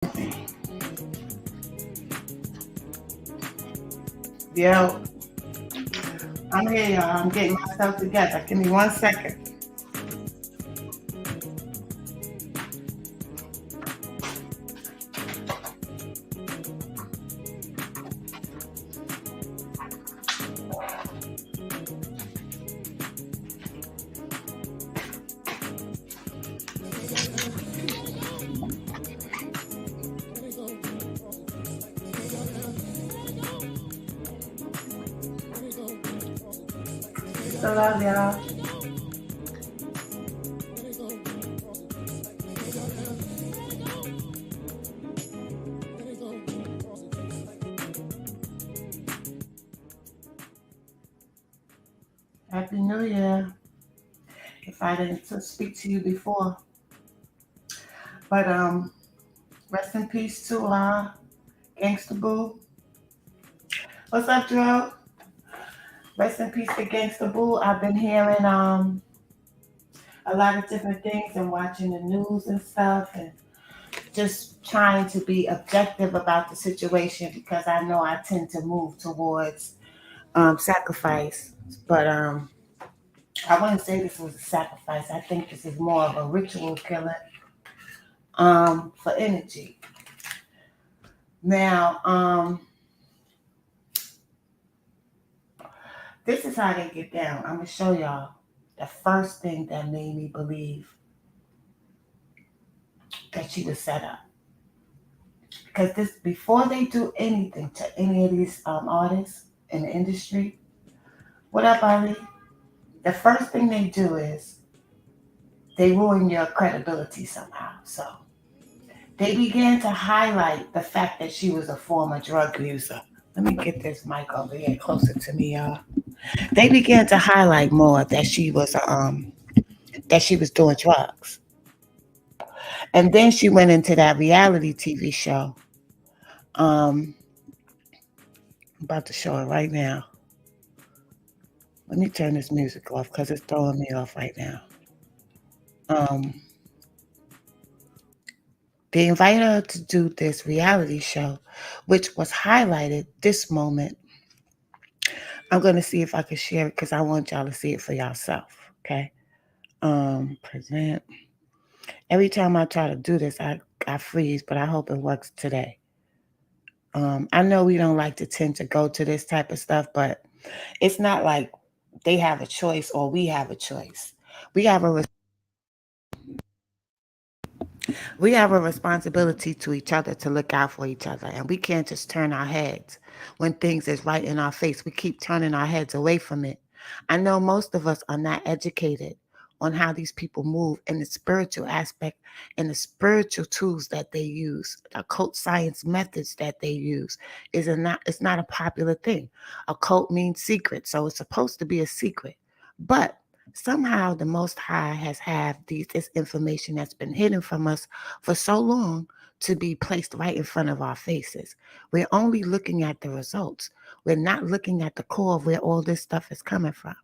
Yo, I'm here, y'all. I'm getting myself together. Give me 1 second. So love y'all. Happy New Year. If I didn't speak to you before. But rest in peace to Gangsta Boo. What's up, Joe? Rest in peace to Gangsta Boo. I've been hearing a lot of different things and watching the news and stuff and just trying to be objective about the situation because I know I tend to move towards sacrifice. But I wouldn't say this was a sacrifice. I think this is more of a ritual killing for energy. Now, this is how they get down. I'm gonna show y'all the first thing that made me believe that she was set up. Because this before they do anything to any of these artists in the industry, what up, Ali? The first thing they do is they ruin your credibility somehow. So they began to highlight the fact that she was a former drug user. Let me get this mic over here closer to me, y'all. They began to highlight more that she was doing drugs. And then she went into that reality TV show. I'm about to show it right now. Let me turn this music off because it's throwing me off right now. Um, they invited her to do this reality show, which was highlighted this moment. I'm going to see if I can share it because I want y'all to see it for yourself. Okay. Present. Every time I try to do this, I freeze, but I hope it works today. I know we don't like to tend to go to this type of stuff, but it's not like they have a choice or we have a choice. We have a responsibility to each other to look out for each other, and we can't just turn our heads when things is right in our face. We keep turning our heads away from it. I know most of us are not educated on how these people move in the spiritual aspect and the spiritual tools that they use, the occult science methods that they use it's not a popular thing. Occult means secret, so it's supposed to be a secret. But somehow the Most High has had this information that's been hidden from us for so long to be placed right in front of our faces. We're only looking at the results. We're not looking at the core of where all this stuff is coming from.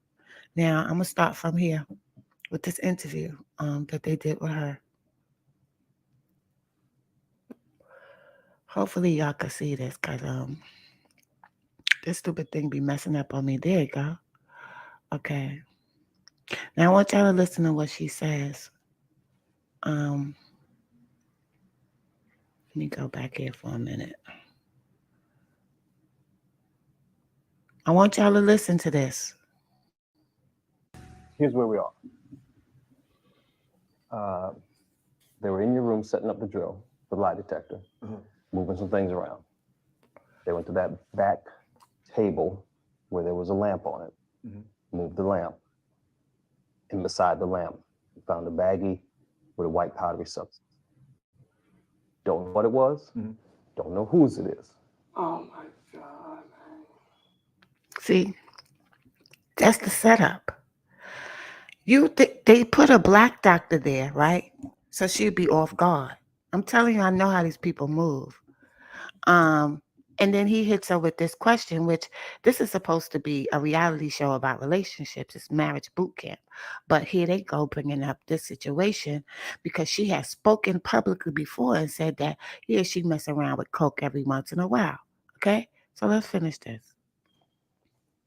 Now, I'm going to start from here with this interview that they did with her. Hopefully y'all can see this because this stupid thing be messing up on me. There you go. Okay. Now I want y'all to listen to what she says. Let me go back here for a minute. I want y'all to listen to this. Here's where we are. They were in your room setting up the drill, the lie detector, moving some things around. They went to that back table where there was a lamp on it, moved the lamp. And beside the lamp, we found a baggie with a white powdery substance. Don't know what it was, don't know whose it is. Oh my God. See, that's the setup. They put a black doctor there, right? So she'd be off guard. I'm telling you, I know how these people move. And then he hits her with this question, which this is supposed to be a reality show about relationships. It's marriage boot camp. But here they go bringing up this situation because she has spoken publicly before and said that, yeah, she mess around with coke every once in a while. Okay? So let's finish this.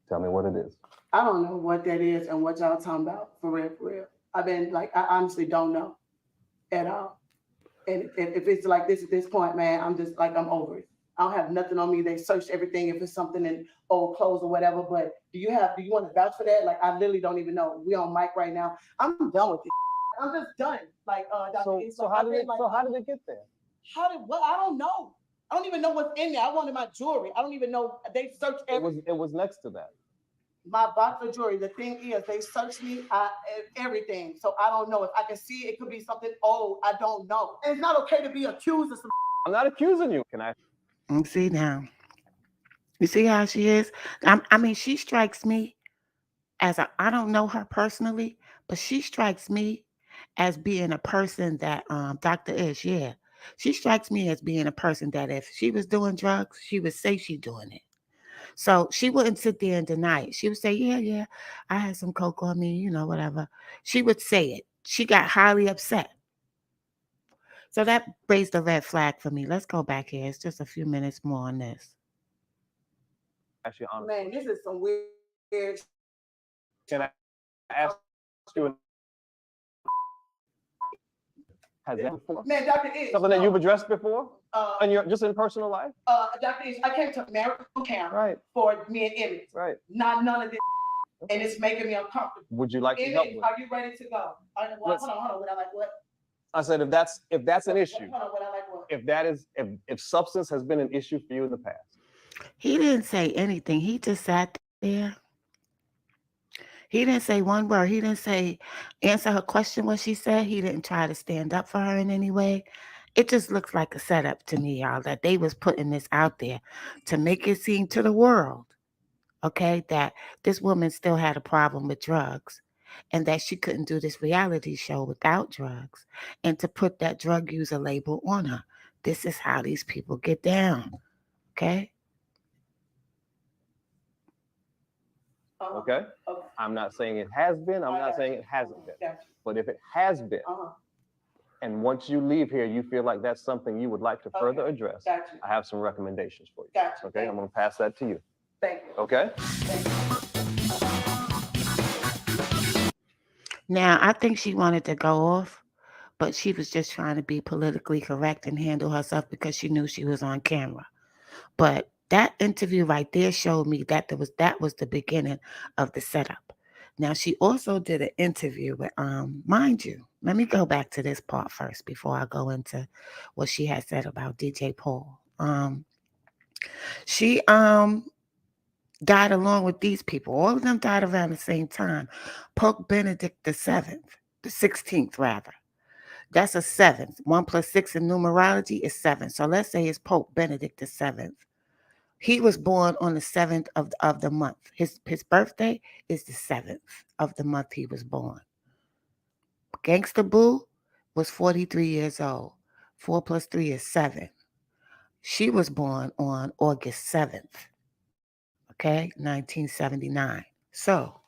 Tell me what it is. I don't know what that is and what y'all talking about for real, for real. I've been like, I honestly don't know at all. And if it's like this at this point, man, I'm just like, I'm over it. I don't have nothing on me. They searched everything if it's something in old clothes or whatever. But do you want to vouch for that? Like, I literally don't even know. We on mic right now. I'm done with it. I'm just done. Like, So how did it get there? I don't know. I don't even know what's in there. I wanted my jewelry. I don't even know. They searched everything. It was next to that. My box of jewelry. The thing is, they searched me, everything. So I don't know. If I can see it could be something old. I don't know. And it's not okay to be accused of some. I'm not accusing you. Can I? See now. You see how she is? I mean, she strikes me as I don't know her personally, but she strikes me as being a person that Dr. Ish, yeah. She strikes me as being a person that if she was doing drugs, she would say she's doing it. So she wouldn't sit there and deny it. She would say, yeah, I had some coke on me, whatever. She would say it. She got highly upset. So that raised a red flag for me. Let's go back here. It's just a few minutes more on this. Actually, Man, this is some weird. Can I ask you? Has that before? Man, Dr. Ish. Something that you've addressed before? And you're just in personal life? Dr. Ish, I came to marriage camp Right. for me and Emmett. Right. Not none of this. And it's making me uncomfortable. Would you like to help with? Are you ready to go? Hold on. What I like what? I said if that's an issue. Hold on, what I like what? If substance has been an issue for you in the past. He didn't say anything. He just sat there. He didn't say one word. He didn't answer her question what she said. He didn't try to stand up for her in any way. It just looks like a setup to me, y'all, that they was putting this out there to make it seem to the world, okay, that this woman still had a problem with drugs and that she couldn't do this reality show without drugs and to put that drug user label on her. This is how these people get down, okay? Okay? I'm not saying it has been. I'm not saying it hasn't been. But if it has been, and once you leave here, you feel like that's something you would like to further address, I have some recommendations for you. Okay? I'm going to pass that to you. Thank you. Okay? Now, I think she wanted to go off, but she was just trying to be politically correct and handle herself because she knew she was on camera. But that interview right there showed me that that was the beginning of the setup. Now she also did an interview with mind you, let me go back to this part first before I go into what she had said about DJ Paul. She died along with these people. All of them died around the same time. Pope Benedict the 16th rather. That's a 7th. 1 + 6 in numerology is 7. So let's say it's Pope Benedict the 7th. He was born on the 7th of the month. His birthday is the 7th of the month he was born. Gangsta Boo was 43 years old. 4 + 3 is 7. She was born on August 7th. Okay, 1979. So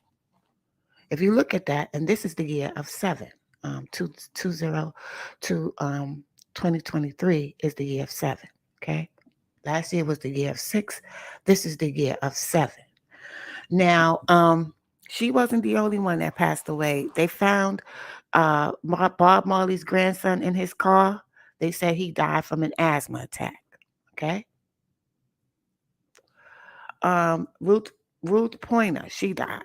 if you look at that, and this is the year of 7, 2023 is the year of 7. Okay. Last year was the year of 6. This is the year of 7. Now, she wasn't the only one that passed away. They found Bob Marley's grandson in his car. They said he died from an asthma attack. Okay. Ruth Pointer, she died.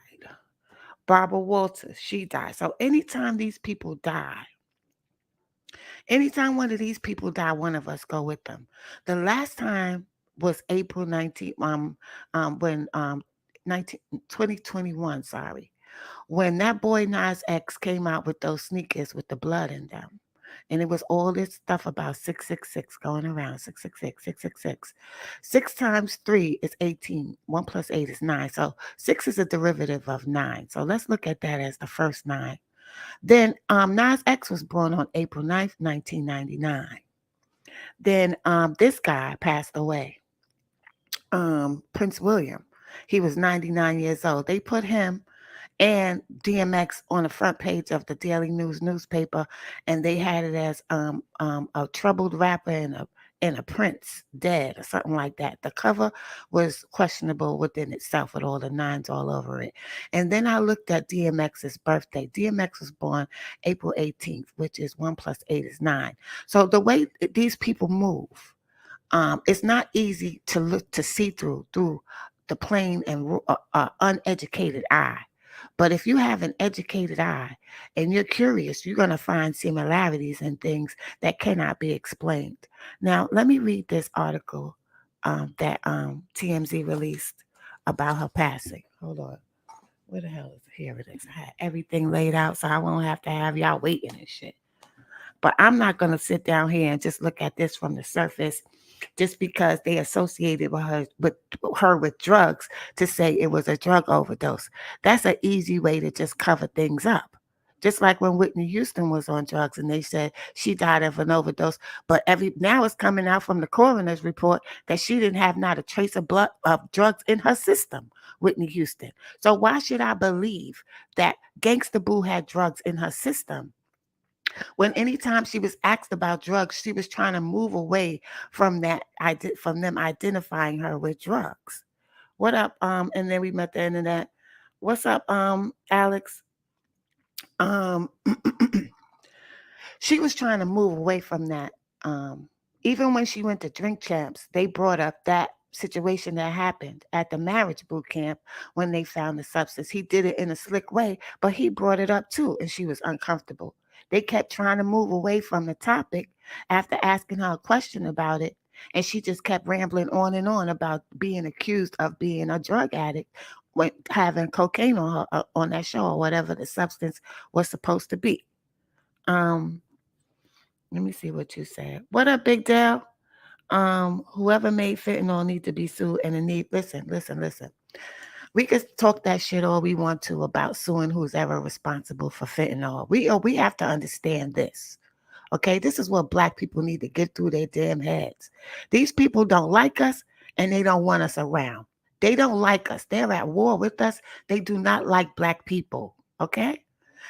Barbara Walters, she died. So anytime these people die, anytime one of these people die, one of us go with them. The last time was April 19th, when 2021, sorry, when that boy Nas X came out with those sneakers with the blood in them. And it was all this stuff about 666 going around, 666, 666. 6 times 3 is 18. 1 + 8 is 9. So 6 is a derivative of 9. So let's look at that as the first 9. Then Nas X was born on April 9th, 1999. Then this guy passed away. Prince William. He was 99 years old. They put him and DMX on the front page of the Daily News newspaper, and they had it as a troubled rapper and a prince dead or something like that. The cover was questionable within itself with all the nines all over it. And then I looked at DMX's birthday. DMX was born April 18th, which is 1 plus 8 is 9. So the way these people move, it's not easy to look to see through the plain and uneducated eye. But if you have an educated eye and you're curious, you're going to find similarities in things that cannot be explained. Now, let me read this article that TMZ released about her passing. Hold on. Where the hell is it? Here it is. I had everything laid out so I won't have to have y'all waiting and shit. But I'm not going to sit down here and just look at this from the surface just because they associated with her with drugs to say it was a drug overdose. That's an easy way to just cover things up. Just like when Whitney Houston was on drugs and they said she died of an overdose, but now it's coming out from the coroner's report that she didn't have not a trace of blood of drugs in her system, Whitney Houston. So why should I believe that Gangsta Boo had drugs in her system when anytime she was asked about drugs, she was trying to move away from from them identifying her with drugs? What up? And then we met the internet. What's up, Alex? Um, she was trying to move away from that. Um, Even when she went to Drink Champs, they brought up that situation that happened at the marriage boot camp when they found the substance. He did it in a slick way, but he brought it up too, and she was uncomfortable. They kept trying to move away from the topic after asking her a question about it, and she just kept rambling on and on about being accused of being a drug addict when having cocaine on her on that show or whatever the substance was supposed to be. Um, Let me see what you said. What up, Big Dale? Whoever made fentanyl need to be sued and listen. We could talk that shit all we want to about suing who's ever responsible for fentanyl. We have to understand this. Okay, this is what black people need to get through their damn heads. These people don't like us and they don't want us around. They don't like us. They're at war with us. They do not like black people. Okay?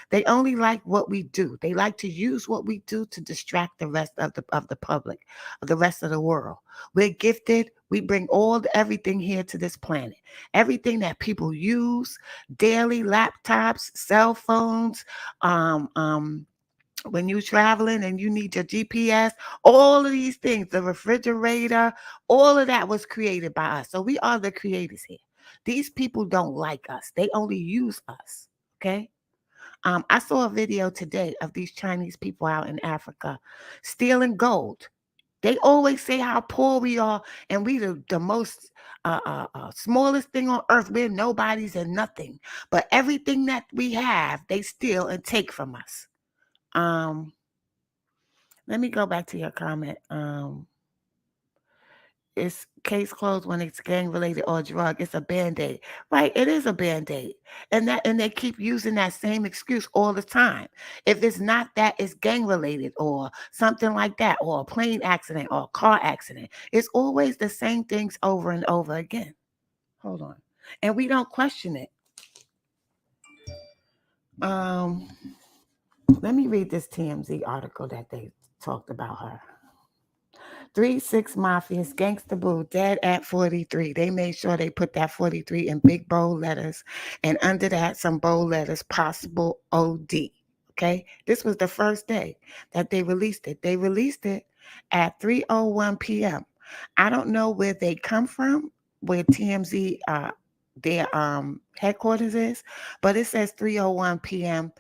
They only like what we do. They like to use what we do to distract the rest of the public, of the rest of the world. We're gifted. We bring everything here to this planet. Everything that people use daily, laptops, cell phones, when you're traveling and you need your GPS, all of these things, the refrigerator, all of that was created by us. So we are the creators here. These people don't like us. They only use us. Okay. I saw a video today of these Chinese people out in Africa stealing gold. They always say how poor we are and we the most smallest thing on earth. We're nobodies and nothing. But everything that we have, they steal and take from us. Um, Let me go back to your comment. It's case closed when it's gang related or drug. It's a band-aid. Right, it is a band-aid. And they keep using that same excuse all the time. If it's not that, it's gang related or something like that, or a plane accident or a car accident. It's always the same things over and over again. Hold on. And we don't question it. Um, Let me read this TMZ article that they talked about her. 3-6 Mafias, Gangsta Boo, dead at 43. They made sure they put that 43 in big bold letters. And under that, some bold letters, possible OD. Okay? This was the first day that they released it. They released it at 3:01 p.m. I don't know where they come from, where TMZ their headquarters is, but it says 3:01 p.m.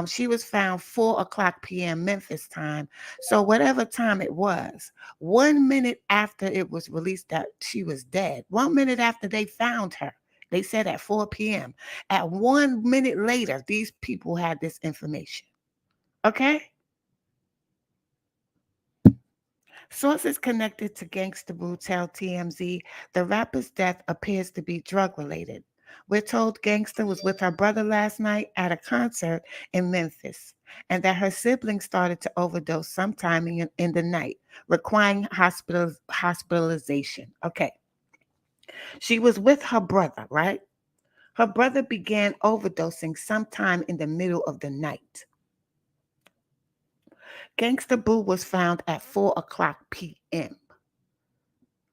She was found 4:00 p.m. Memphis time. So whatever time it was, 1 minute after it was released that she was dead, 1 minute after they found her, they said at 4 p.m. At 1 minute later, these people had this information. Okay? Sources connected to Gangsta Boo tell TMZ the rapper's death appears to be drug related. We're told Gangsta was with her brother last night at a concert in Memphis and that her siblings started to overdose sometime in the night, requiring hospitalization. Okay. She was with her brother, right? Her brother began overdosing sometime in the middle of the night. Gangsta Boo was found at 4 o'clock p.m.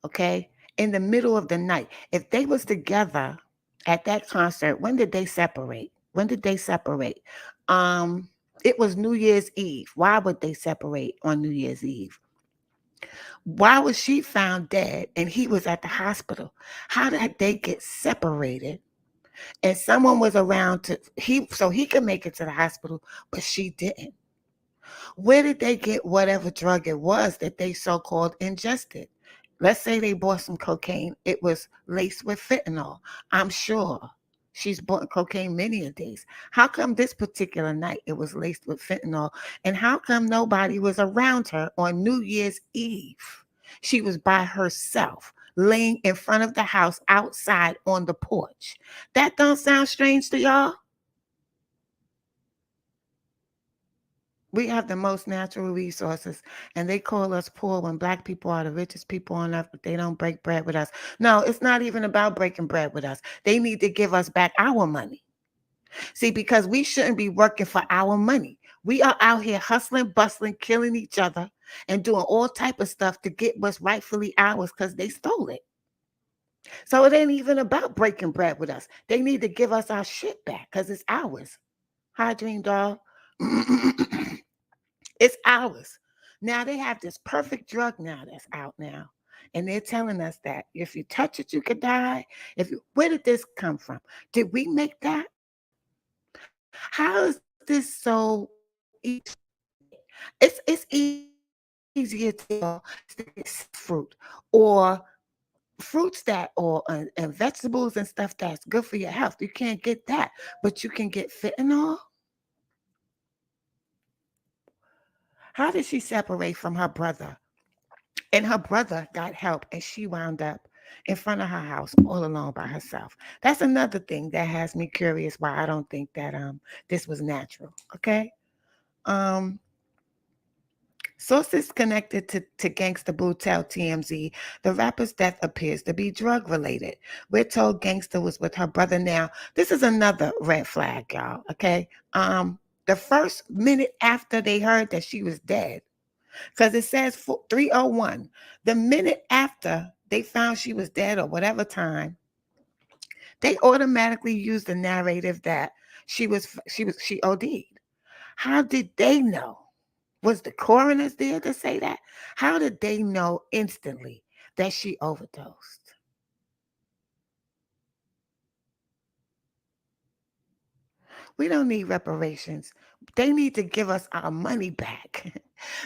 Okay, in the middle of the night. If they was together at that concert, when did they separate? When did they separate? Um, it was New Year's Eve. Why would they separate on New Year's Eve? Why was she found dead and he was at the hospital? How did they get separated? And someone was around to he so he could make it to the hospital, but she didn't. Where did they get whatever drug it was that they so-called ingested? Let's say they bought some cocaine. It was laced with fentanyl. I'm sure she's bought cocaine many a days. How come this particular night it was laced with fentanyl? And how come nobody was around her on New Year's Eve? She was by herself, laying in front of the house outside on the porch. That don't sound strange to y'all? We have the most natural resources, and they call us poor when Black people are the richest people on earth, but they don't break bread with us. No, it's not even about breaking bread with us. They need to give us back our money. See, because we shouldn't be working for our money. We are out here hustling, bustling, killing each other, and doing all type of stuff to get what's rightfully ours because they stole it. So it ain't even about breaking bread with us. They need to give us our shit back because it's ours. Hi, Dream Doll. It's ours. Now they have this perfect drug now that's out now. And they're telling us that if you touch it, you could die. Where did this come from? Did we make that? How is this so easy? It's easier to fruit or fruits that or and vegetables and stuff that's good for your health. You can't get that, but you can get fentanyl. How did she separate from her brother? And her brother got help and she wound up in front of her house all alone by herself. That's another thing that has me curious why I don't think that this was natural. Okay. Um Sources connected to Gangsta Boo tell TMZ the rapper's death appears to be drug related. We're told Gangsta was with her brother. Now, this is another red flag, y'all. Okay. The first minute after they heard that she was dead, because it says 3:01. The minute after they found she was dead or whatever time, they automatically used the narrative that she OD'd. How did they know? Was the coroners there to say that? How did they know instantly that she overdosed? We don't need reparations. They need to give us our money back.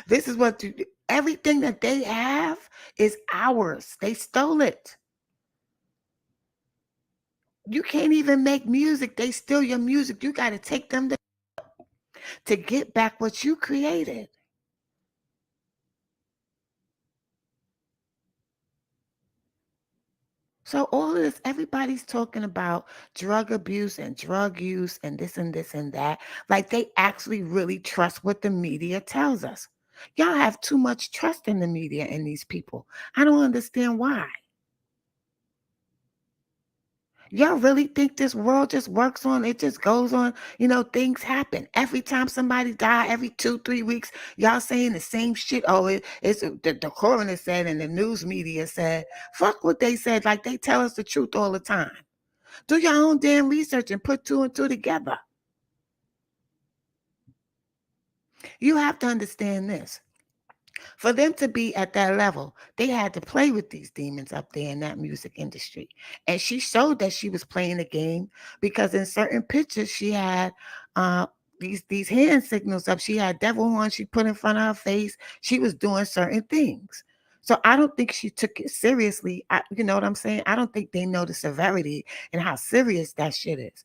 This is what everything that they have is ours. They stole it. You can't even make music. They steal your music. You got to take them to get back what you created. So all of this, everybody's talking about drug abuse and drug use and this and that. Like they actually really trust what the media tells us. Y'all have too much trust in the media and these people. I don't understand why. Y'all really think this world just works on, it just goes on, things happen. Every time somebody die, every 2-3 weeks, y'all saying the same shit. Oh, it's the coroner said and the news media said, fuck what they said, like they tell us the truth all the time. Do your own damn research and put two and two together. You have to understand this. For them to be at that level, they had to play with these demons up there in that music industry. And she showed that she was playing the game because in certain pictures she had uh, these hand signals up. She had devil horns she put in front of her face. She was doing certain things. So I don't think she took it seriously. You know what I'm saying? I don't think they know the severity and how serious that shit is.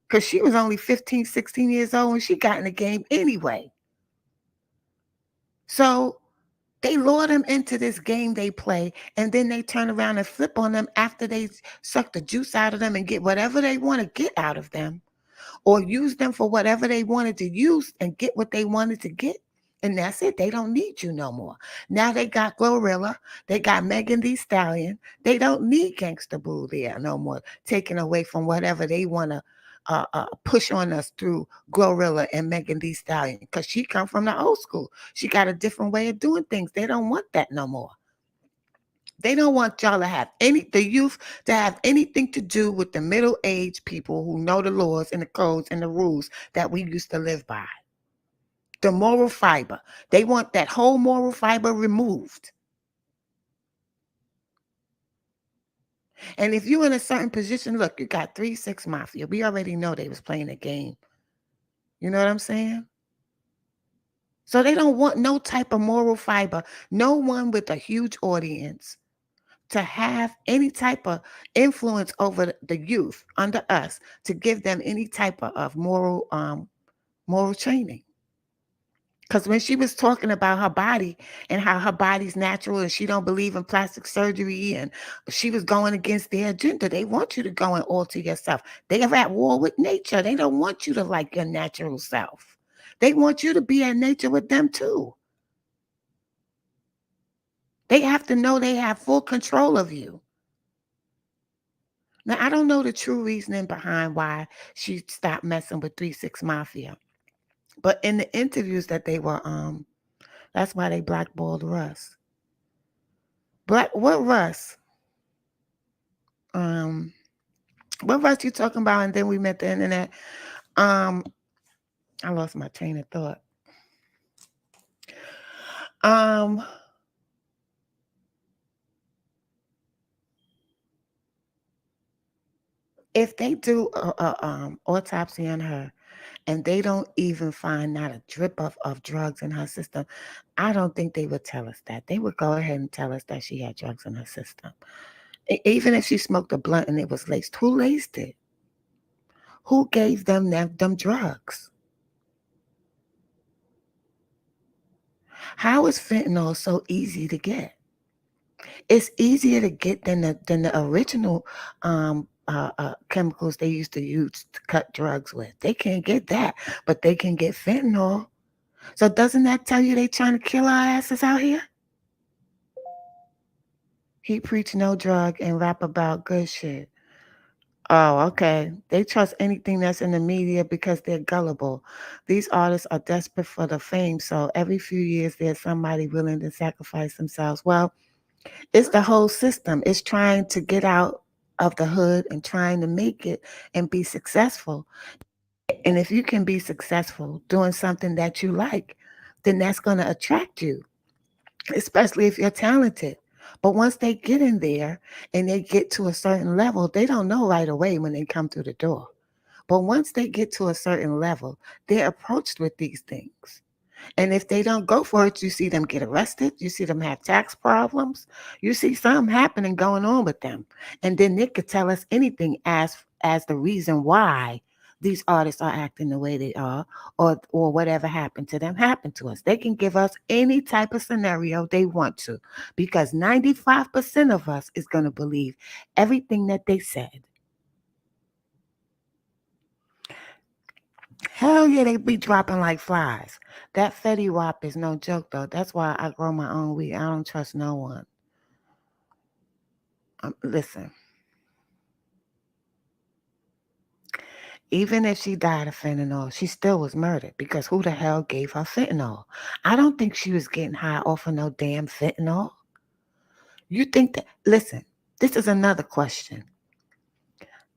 Because she was only 15, 16 years old when she got in the game anyway. So they lure them into this game they play, and then they turn around and flip on them after they suck the juice out of them and get whatever they want to get out of them, or use them for whatever they wanted to use and get what they wanted to get. And that's it. They don't need you no more. Now they got Glorilla. They got Megan Thee Stallion. They don't need Gangsta Boo there no more, taking away from whatever they want to push on us through Glorilla and Megan Thee Stallion, because she come from the old school. She got a different way of doing things. They don't want that no more. They don't want y'all to have the youth to have anything to do with the middle-aged people who know the laws and the codes and the rules that we used to live by. The moral fiber. They want that whole moral fiber removed. And if you're in a certain position, look, you got 3-6 Mafia. We already know they was playing a game. You know what I'm saying? So they don't want no type of moral fiber, no one with a huge audience to have any type of influence over the youth under us, to give them any type of moral training. Because when she was talking about her body and how her body's natural and she don't believe in plastic surgery, and she was going against their agenda, they want you to go and alter yourself. They are at war with nature. They don't want you to like your natural self. They want you to be in nature with them too. They have to know they have full control of you. Now, I don't know the true reasoning behind why she stopped messing with 3-6 Mafia. But in the interviews that they were, that's why they blackballed Russ. What Russ? What Russ you talking about? And then we met the internet. I lost my train of thought. If they do autopsy on her and they don't even find not a drip of drugs in her system, I don't think they would tell us that. They would go ahead and tell us that she had drugs in her system. Even if she smoked a blunt and it was laced, who laced it? Who gave them drugs? How is fentanyl so easy to get? It's easier to get than the original chemicals they used to use to cut drugs with. They can't get that, but they can get fentanyl. So doesn't that tell you they trying to kill our asses out here? He preach no drug and rap about good shit. Oh, okay. They trust anything that's in the media because they're gullible. These artists are desperate for the fame, so every few years there's somebody willing to sacrifice themselves. Well, it's the whole system. It's trying to get out of the hood and trying to make it and be successful. And if you can be successful doing something that you like, then that's going to attract you, especially if you're talented. But once they get in there and they get to a certain level, they don't know right away when they come through the door. But once they get to a certain level, they're approached with these things. And if they don't go for it, you see them get arrested. You see them have tax problems. You see something happening going on with them. And then they could tell us anything as the reason why these artists are acting the way they are, or whatever happened to them happened to us. They can give us any type of scenario they want to, because 95% of us is going to believe everything that they said. Hell yeah, they be dropping like flies. That Fetty Wap is no joke, though. That's why I grow my own weed. I don't trust no one. Listen, even if she died of fentanyl, she still was murdered, because who the hell gave her fentanyl? I don't think she was getting high off of no damn fentanyl. You think that? Listen, this is another question.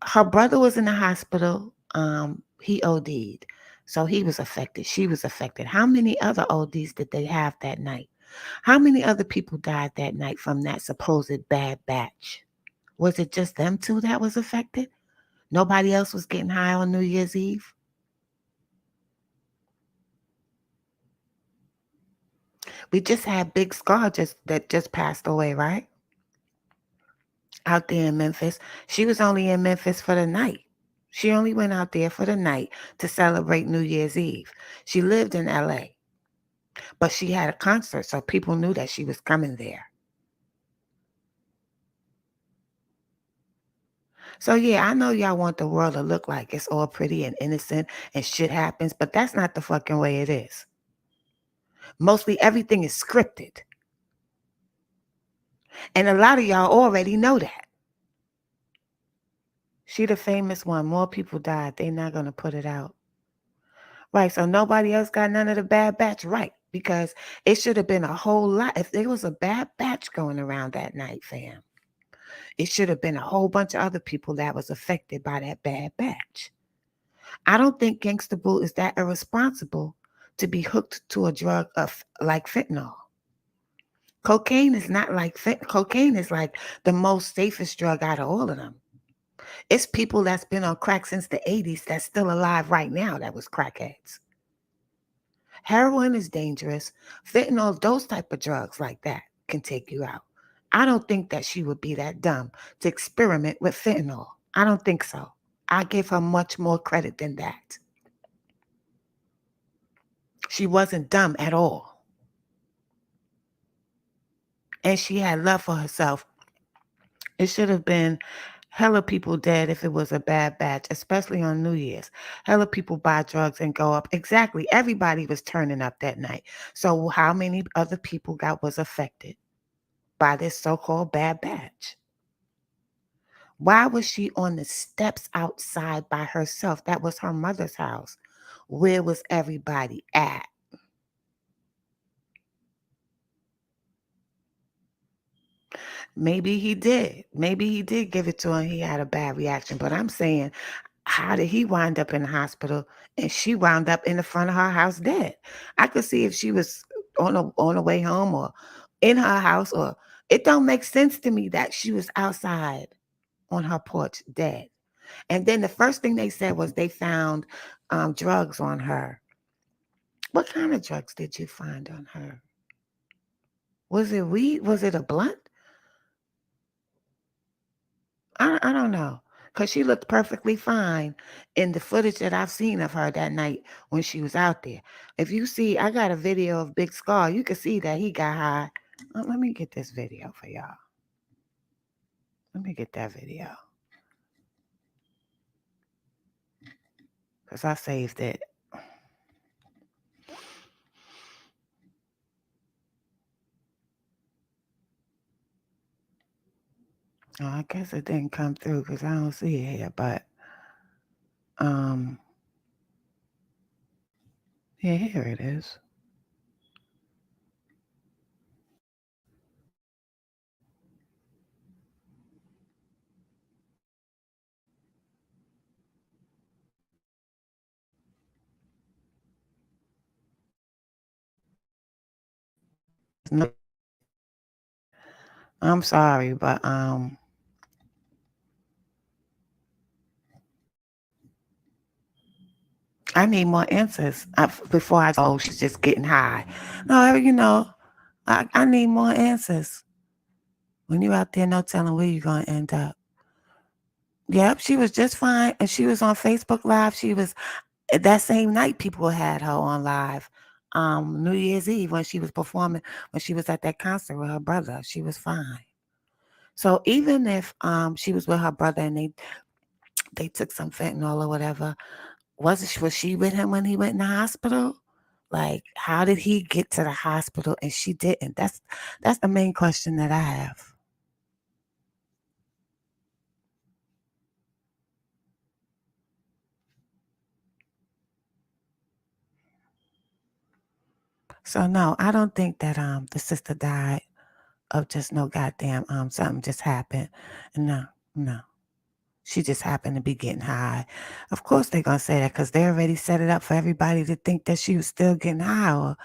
Her brother was in the hospital. He OD'd. So he was affected. She was affected. How many other ODs did they have that night? How many other people died that night from that supposed bad batch? Was it just them two that was affected? Nobody else was getting high on New Year's Eve? We just had Big Scar that just passed away, right? Out there in Memphis. She was only in Memphis for the night. She only went out there for the night to celebrate New Year's Eve. She lived in LA, but she had a concert, so people knew that she was coming there. So yeah, I know y'all want the world to look like it's all pretty and innocent and shit happens, but that's not the fucking way it is. Mostly everything is scripted. And a lot of y'all already know that. She the famous one. More people died. They not going to put it out. Right. So nobody else got none of the Bad Batch. Right. Because it should have been a whole lot. If there was a Bad Batch going around that night, fam, it should have been a whole bunch of other people that was affected by that Bad Batch. I don't think Gangsta Boo is that irresponsible to be hooked to a drug of like fentanyl. Cocaine is not like cocaine is like the most safest drug out of all of them. It's people that's been on crack since the 80s that's still alive right now that was crackheads. Heroin is dangerous. Fentanyl, those type of drugs like that can take you out. I don't think that she would be that dumb to experiment with fentanyl. I don't think so. I give her much more credit than that. She wasn't dumb at all. And she had love for herself. It should have been hella people dead if it was a bad batch, especially on New Year's. Hella people buy drugs and go up. Exactly. Everybody was turning up that night. So how many other people was affected by this so-called bad batch? Why was she on the steps outside by herself? That was her mother's house. Where was everybody at? Maybe he did. Maybe he did give it to her and he had a bad reaction. But I'm saying, how did he wind up in the hospital and she wound up in the front of her house dead? I could see if she was on the way home or in her house, or it don't make sense to me that she was outside on her porch dead. And then the first thing they said was they found drugs on her. What kind of drugs did you find on her? Was it weed? Was it a blunt? I don't know. Because she looked perfectly fine in the footage that I've seen of her that night when she was out there. If you see, I got a video of Big Scar. You can see that he got high. Let me get this video for y'all. Let me get that video. Because I saved it. Oh, I guess it didn't come through because I don't see it here. But, yeah, here it is. No, I'm sorry, but I need more answers before I go. Oh, she's just getting high. No, I need more answers. When you're out there, no telling where you're gonna end up. Yep, she was just fine, and she was on Facebook Live. She was that same night. People had her on live. New Year's Eve when she was performing, when she was at that concert with her brother, she was fine. So even if she was with her brother and they took some fentanyl or whatever, was she with him when he went in the hospital? Like, how did he get to the hospital and she didn't? That's the main question that I have. So no, I don't think that the sister died of just no goddamn something just happened. No, no. She just happened to be getting high. Of course they're gonna say that because they already set it up for everybody to think that she was still getting high, or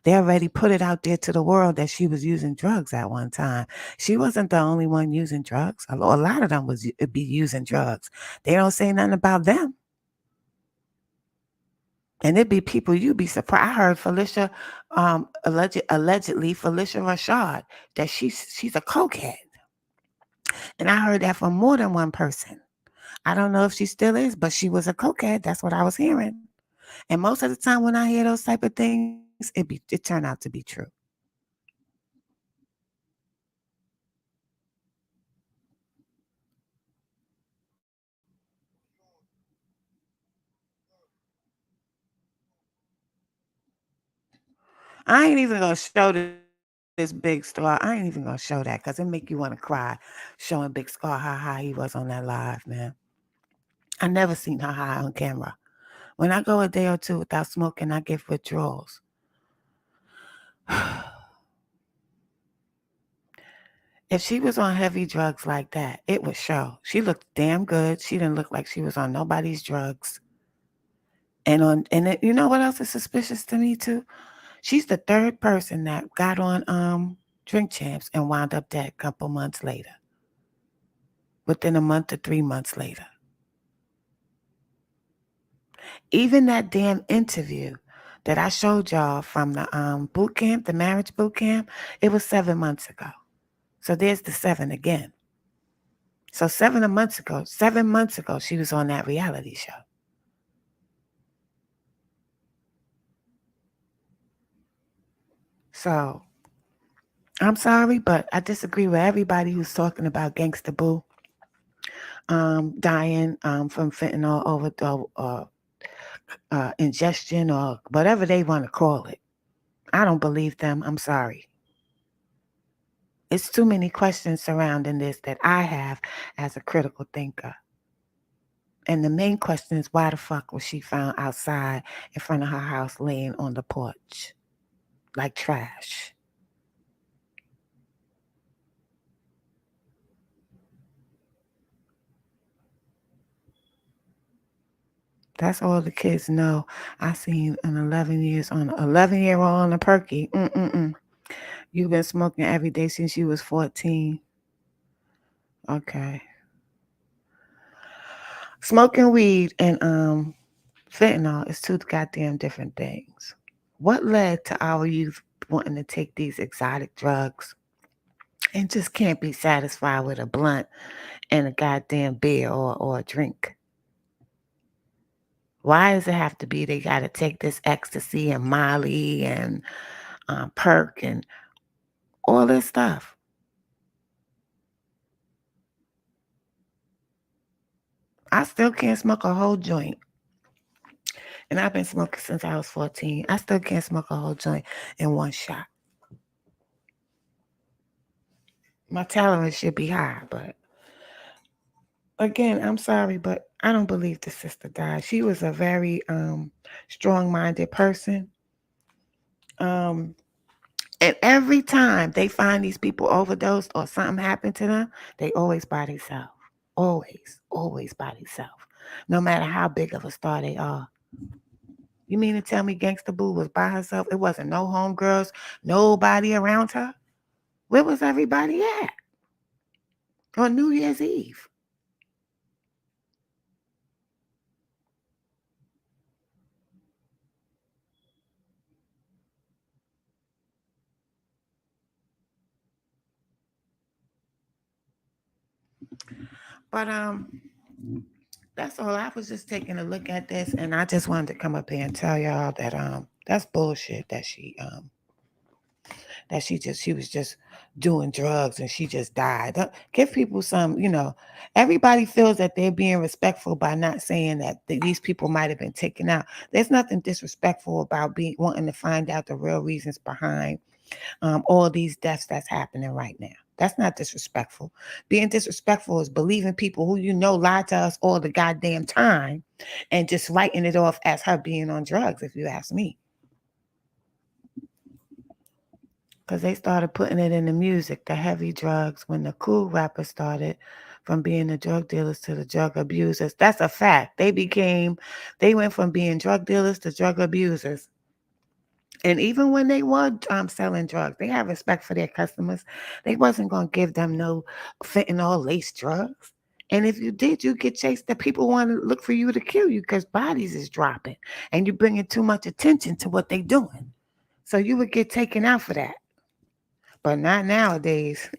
they already put it out there to the world that she was using drugs at one time. She wasn't the only one using drugs. A lot of them be using drugs. They don't say nothing about them. And it'd be people you'd be surprised. I heard Felicia, allegedly Felicia Rashad, that she's a cokehead. And I heard that from more than one person. I don't know if she still is, but she was a cokehead. That's what I was hearing. And most of the time when I hear those type of things, it turned out to be true. I ain't even gonna show this big scar. I ain't even gonna show that because it make you want to cry, showing Big Scar how high he was on that live, man. I never seen her high on camera. When I go a day or two without smoking, I get withdrawals. If she was on heavy drugs like that, it would show. She looked damn good. She didn't look like she was on nobody's drugs. You know what else is suspicious to me too? She's the third person that got on Drink Champs and wound up dead a couple months later. Within a month to 3 months later. Even that damn interview that I showed y'all from the boot camp, the marriage boot camp, it was 7 months ago. So there's the seven again. So 7 months ago, she was on that reality show. So I'm sorry, but I disagree with everybody who's talking about Gangsta Boo dying from fentanyl overdose or ingestion or whatever they want to call it. I don't believe them. I'm sorry. It's too many questions surrounding this that I have as a critical thinker. And the main question is why the fuck was she found outside in front of her house laying on the porch like trash? That's all the kids know. I seen an 11-year-old on a perky. You've been smoking every day since you was 14. Okay. Smoking weed and fentanyl is two goddamn different things. What led to our youth wanting to take these exotic drugs and just can't be satisfied with a blunt and a goddamn beer or a drink? Why does it have to be they got to take this ecstasy and Molly and perk and all this stuff? I still can't smoke a whole joint. And I've been smoking since I was 14. I still can't smoke a whole joint in one shot. My tolerance should be high, but again, I'm sorry, but I don't believe the sister died. She was a very strong-minded person. Um, and every time they find these people overdosed or something happened to them, they always by themselves. Always by themselves. No matter how big of a star they are. You mean to tell me Gangsta Boo was by herself? It wasn't no homegirls, nobody around her? Where was everybody at? On New Year's Eve. But that's all. I was just taking a look at this and I just wanted to come up here and tell y'all that that's bullshit that she was just doing drugs and she just died. Give people some, everybody feels that they're being respectful by not saying that these people might have been taken out. There's nothing disrespectful about wanting to find out the real reasons behind all these deaths that's happening right now. That's not disrespectful. Being disrespectful is believing people who lie to us all the goddamn time and just writing it off as her being on drugs, if you ask me. Because they started putting it in the music, the heavy drugs, when the cool rappers started from being the drug dealers to the drug abusers. That's a fact. They went from being drug dealers to drug abusers. And even when they were selling drugs, they had respect for their customers. They wasn't going to give them no fentanyl laced drugs. And if you did, you get chased. That people want to look for you to kill you because bodies is dropping. And you're bringing too much attention to what they doing. So you would get taken out for that. But not nowadays.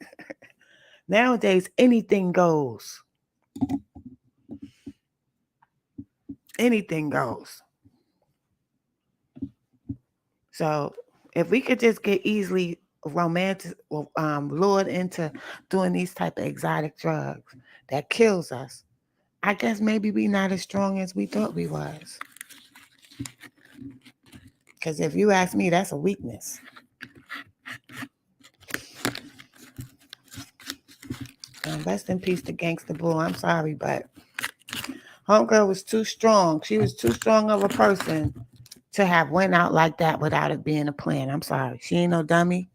Nowadays, anything goes. Anything goes. So if we could just get easily lured into doing these type of exotic drugs that kills us, I guess maybe we not as strong as we thought we was. Because if you ask me, that's a weakness. Rest in peace to Gangsta Boo. I'm sorry, but homegirl was too strong. She was too strong of a person to have went out like that without it being a plan. I'm sorry. She ain't no dummy.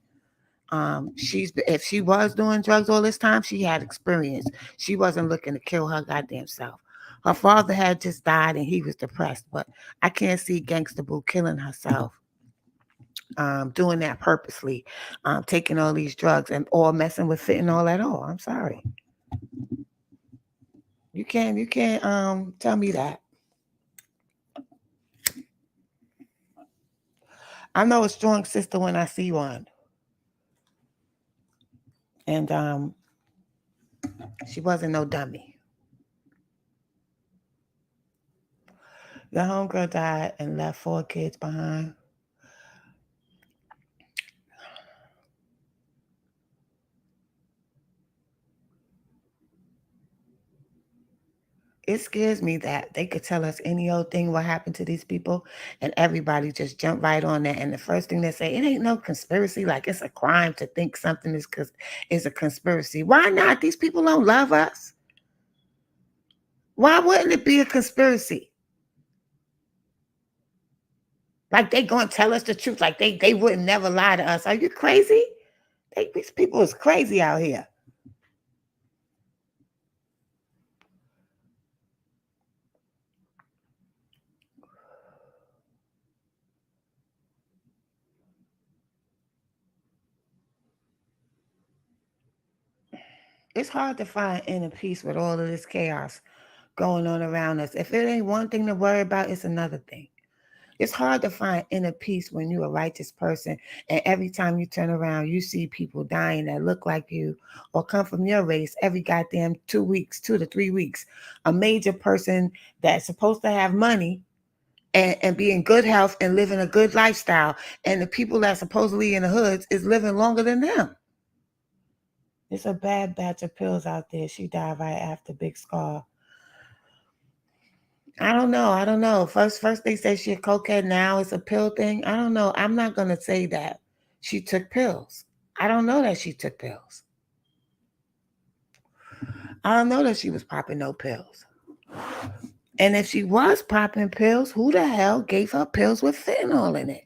She's if she was doing drugs all this time, she had experience. She wasn't looking to kill her goddamn self. Her father had just died and he was depressed, but I can't see Gangsta Boo killing herself. Doing that purposely, taking all these drugs and all messing with fentanyl at all. I'm sorry. You can't tell me that. I know a strong sister when I see one. And she wasn't no dummy. The homegirl died and left 4 kids behind. It scares me that they could tell us any old thing what happened to these people and everybody just jump right on that. And the first thing they say, it ain't no conspiracy. Like it's a crime to think something is a conspiracy. Why not? These people don't love us. Why wouldn't it be a conspiracy? Like they gonna tell us the truth. Like they would never lie to us. Are you crazy? These people is crazy out here. It's hard to find inner peace with all of this chaos going on around us. If it ain't one thing to worry about, it's another thing. It's hard to find inner peace when you're a righteous person and every time you turn around, you see people dying that look like you or come from your race every goddamn 2 weeks, 2 to 3 weeks. A major person that's supposed to have money and be in good health and living a good lifestyle, and the people that supposedly in the hoods is living longer than them. It's a bad batch of pills out there. She died right after Big Scar. I don't know. I don't know. First they say she a cokehead. Now it's a pill thing. I don't know. I'm not gonna say that she took pills. I don't know that she took pills. I don't know that she was popping no pills. And if she was popping pills, who the hell gave her pills with fentanyl in it?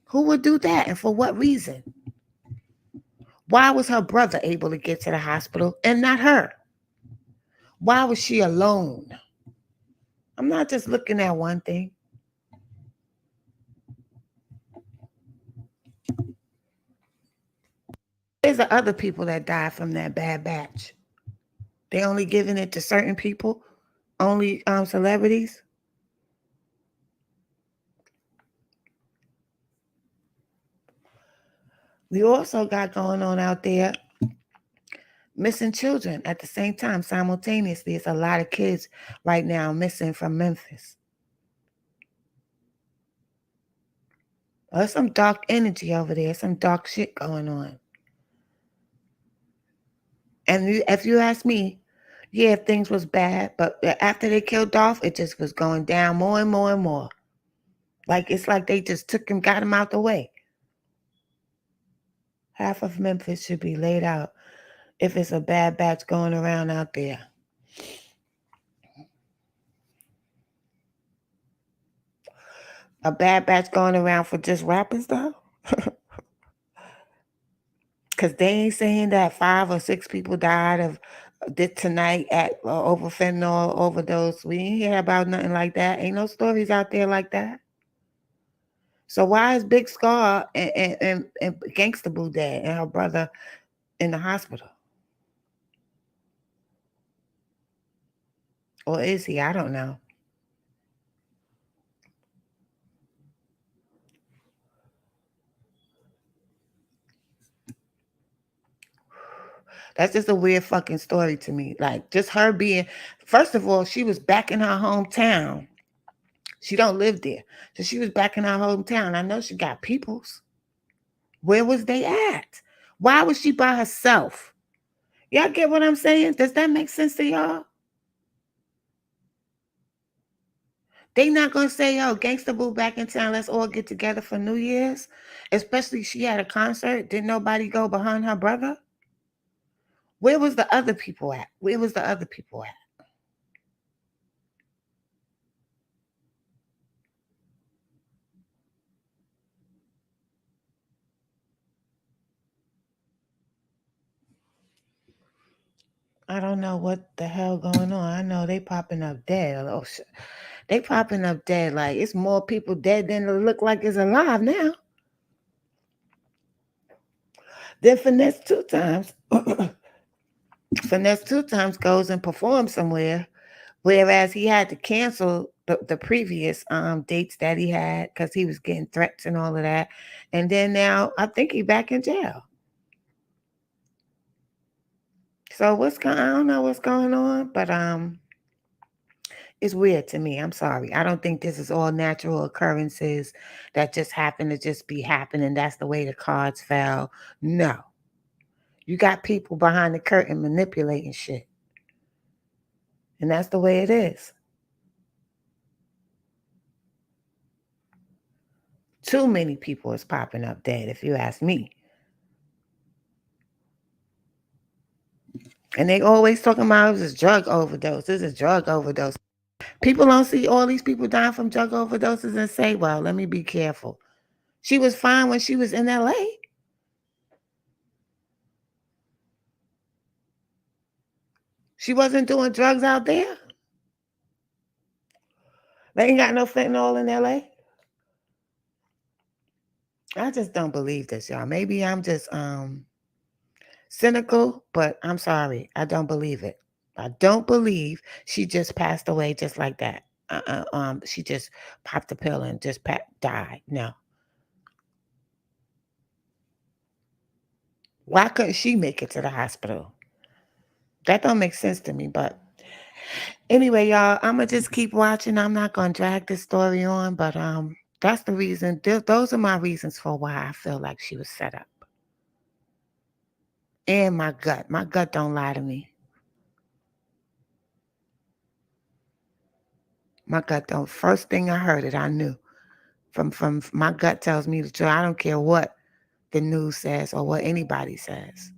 Who would do that and for what reason? Why was her brother able to get to the hospital and not her? Why was she alone? I'm not just looking at one thing. There's the other people that died from that bad batch. They only giving it to certain people, only celebrities. We also got going on out there missing children at the same time, simultaneously. It's a lot of kids right now missing from Memphis. There's some dark energy over there, some dark shit going on. And if you ask me, yeah, things was bad, but after they killed Dolph, it just was going down more and more and more. Like it's like they just took him, got him out the way. Half of Memphis should be laid out if it's a bad batch going around out there. A bad batch going around for just rappers though? Because they ain't saying that 5 or 6 people died of tonight at over fentanyl overdose. We ain't hear about nothing like that. Ain't no stories out there like that. So why is Big Scar and Gangsta Boo dead and her brother in the hospital? Or is he? I don't know. That's just a weird fucking story to me. Like just her being, first of all, she was back in her hometown. She don't live there. So she was back in her hometown. I know she got peoples. Where was they at? Why was she by herself? Y'all get what I'm saying? Does that make sense to y'all? They not gonna say, "Yo, Gangsta Boo back in town. Let's all get together for New Year's." Especially she had a concert. Didn't nobody go behind her brother? Where was the other people at? Where was the other people at? I don't know what the hell going on. I know they popping up dead. Oh, they popping up dead. Like it's more people dead than it look like is alive now. Then finesse two times. Finesse two times goes and performs somewhere, whereas he had to cancel the previous dates that he had because he was getting threats and all of that. And then now I think he back in jail. So what's going? I don't know what's going on, but it's weird to me. I'm sorry. I don't think this is all natural occurrences that just happen to just be happening. That's the way the cards fell. No, you got people behind the curtain manipulating shit, and that's the way it is. Too many people is popping up dead, if you ask me. And they always talking about this is drug overdose. This is drug overdose. People don't see all these people dying from drug overdoses and say, well, let me be careful. She was fine when she was in LA. She wasn't doing drugs out there. They ain't got no fentanyl in LA. I just don't believe this, y'all. Maybe I'm just cynical, but I'm sorry. I don't believe it. I don't believe she just passed away just like that. She just popped the pill and just died. No. Why couldn't she make it to the hospital? That don't make sense to me. But anyway, y'all, I'm gonna just keep watching. I'm not gonna drag this story on, but that's the reason. Those are my reasons for why I feel like she was set up. And my gut don't lie to me. My gut don't. First thing I heard it, I knew. From my gut tells me the truth. I don't care what the news says or what anybody says.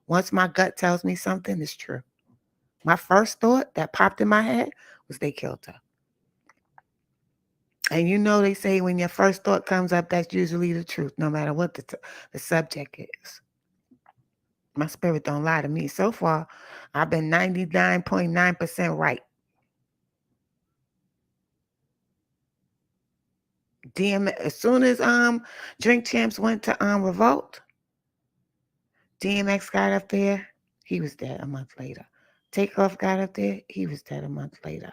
Once my gut tells me something, it's true. My first thought that popped in my head was they killed her. And you know they say when your first thought comes up, that's usually the truth, no matter what the subject is. My spirit don't lie to me. So far, I've been 99.9% right. As soon as Drink Champs went to Revolt, DMX got up there, he was dead a month later. Takeoff got up there, he was dead a month later.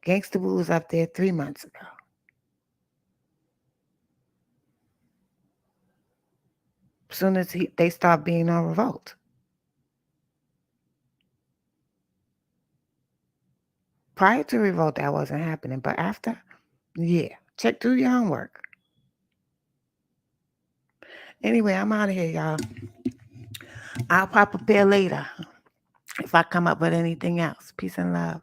Gangsta Boo was up there 3 months ago. As soon as they start being on Revolt. Prior to Revolt, that wasn't happening. But after, yeah. Do your homework. Anyway, I'm out of here, y'all. I'll pop a pill later if I come up with anything else. Peace and love.